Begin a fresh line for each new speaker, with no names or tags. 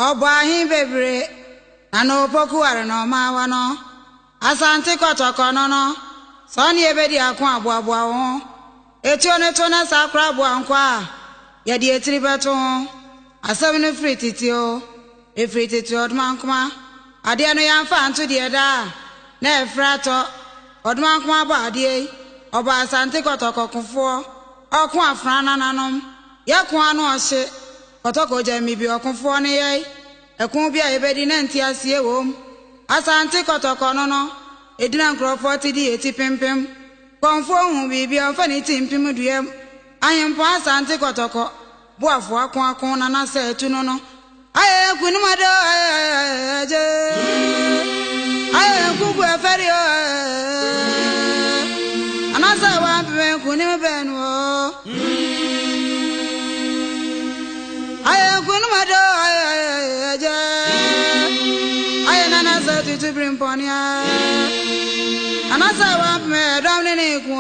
Obahi bebre ano poku are no mawano asante kotoko no soni ebedi akwa aboabo ho etione tona sakra aboankwa ya di etiri beto asem no frititio efrititio odmankoma ade no yamfa anto de da na efrato odmankoma ba ade oba asante kotoko kofo okun afrana nanom yakwa no ohye kotoko jami bi okunfo ne ye ekun bia ebedi na ntiasie wom asante kotoko no edina nkrofo ti di eti pimpim konfo hu bibi ofani timpim duem ahempo asante kotoko boafo akon na na se etu no aye kunumado aye kugu eferi anasa wa be kunim benu aye kunumado aye nana sa tu brimponia anasa wa me domne ne ku